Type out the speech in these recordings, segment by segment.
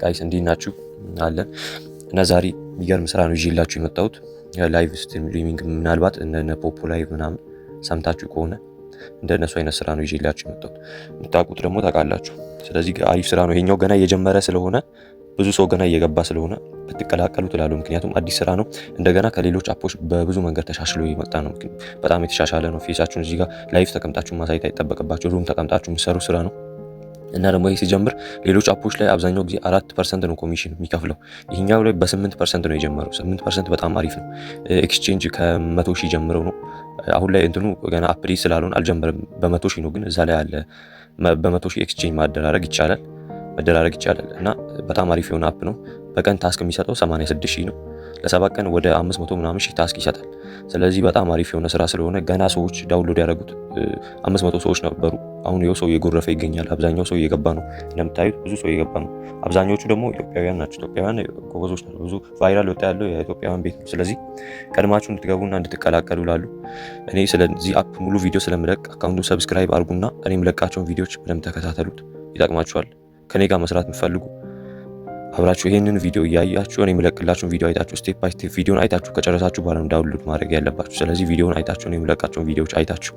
ጋይስ እንዴት ናችሁ? አለን እና ዛሬ የሚገርም ስራ ነው ይዤላችሁ የመጣሁት። ላይቭ ስትሪሚንግ ምናልባት እነ ፖፖ ላይቭ ምናምን ሰምታችሁ ከሆነ እንደነሱ አይነት ስራ ነው ይዤላችሁ የመጣሁት። የምታውቁት ደግሞ ታውቃላችሁ። ስለዚህ አሪፍ ስራ ነው ይሄኛው። ገና እየጀመረ ስለሆነ ብዙ ሰው ገና እየገባ ስለሆነ ብትቀላቀሉ ትላለሁ። ምክንያቱም አዲስ ስራ ነው። እንደገና ከሌሎች አፖች በብዙ መንገድ ተሻሽሎ የመጣ ነው። በጣም የተሻሻለ ነው። ፌሳችሁን እዚህ ጋር ላይቭ ተቀምጣችሁ ማሳየት አይጠበቅባችሁ። ሩም ተቀምጣችሁ የምትሰሩ ስራ ነው። እና ደግሞ ይሄ ሲጀምር ሌሎች አፖች ላይ አብዛኛው ጊዜ 4% ነው ኮሚሽን የሚከፍለው። ይሄኛው ላይ በ8% ነው የጀመረው። 8% በጣም አሪፍ ነው። ኤክስቼንጅ ከ100 ሺህ ጀምረው ነው። አሁን ላይ እንትኑ ገና አፕዴት ስላልሆነ አልጀመረም። በ100 ሺህ ነው ግን እዛ ላይ አለ። በ100 ሺህ ኤክስቼንጅ መደራረግ ይቻላል እና በጣም አሪፍ የሆነ አፕ ነው። በቀን ታስክ የሚሰጠው 86 ሺህ ነው። ለ7 ቀን ወደ 500 ምናምን ሺህ ታስክ ይሰጣል። ስለዚህ በጣም አሪፍ የሆነ ስራ ስለሆነ ገና ሰዎች ዳውንሎድ ያደረጉት 500 ሰዎች ነበሩ። አሁን ይኸው ሰው እየጎረፈ ይገኛል። አብዛኛው ሰው እየገባ ነው። እንደምታዩት ብዙ ሰው እየገባ ነው። አብዛኞቹ ደግሞ ኢትዮጵያውያን ናቸው። ኢትዮጵያውያን ጎበዞች ናቸው። ብዙ ቫይራል ወጣ ያለው የኢትዮጵያውያን ቤት ነው። ስለዚህ ቀድማችሁ እንድትገቡና እንድትቀላቀሉ ላሉ እኔ ስለዚህ አፕ ሙሉ ቪዲዮ ስለምለቅ አካውንቱን ሰብስክራይብ አድርጉና እኔ የምለቃቸውን ቪዲዮዎች በደንብ ተከታተሉት። ይጠቅማችኋል። ከኔ ጋር መስራት የምትፈልጉ አብራችሁ ይሄንን ቪዲዮ እያያችሁ እኔ የምለቅላችሁን ቪዲዮ አይታችሁ ስቴፕ ባይ ስቴፕ ቪዲዮን አይታችሁ ከጨረሳችሁ በኋላ ዳውንሎድ ማድረግ ያለባችሁ። ስለዚህ ቪዲዮውን አይታችሁ እኔ የምለቃቸውን ቪዲዮዎች አይታችሁ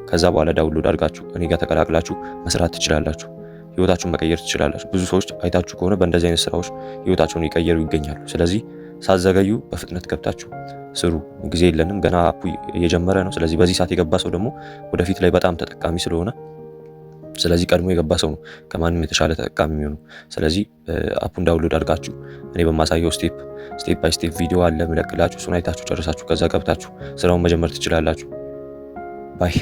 ከዛ በኋላ ዳውንሎድ አድርጋችሁ እኔ ጋር ተቀላቅላችሁ መስራት ትችላላችሁ። ህይወታችሁን መቀየር ትችላላችሁ። ብዙ ሰዎች አይታችሁ ከሆነ በእንደዚህ አይነት ስራዎች ህይወታቸውን ይቀየሩ ይገኛሉ። ስለዚህ ሳዘገዩ በፍጥነት ገብታችሁ ስሩ። ጊዜ የለንም፣ ገና አፑ እየጀመረ ነው። ስለዚህ በዚህ ሰዓት የገባ ሰው ደግሞ ወደፊት ላይ በጣም ተጠቃሚ ስለሆነ ስለዚህ ቀድሞ የገባ ሰው ነው ከማንም የተሻለ ተጠቃሚ የሚሆነው። ስለዚህ አፑን ዳውንሎድ አድርጋችሁ እኔ በማሳየው ስቴፕ ባይ ስቴፕ ቪዲዮ አለ ምለቅላችሁ። እሱን አይታችሁ ጨርሳችሁ ከዛ ገብታችሁ ስራውን መጀመር ትችላላችሁ። ባይ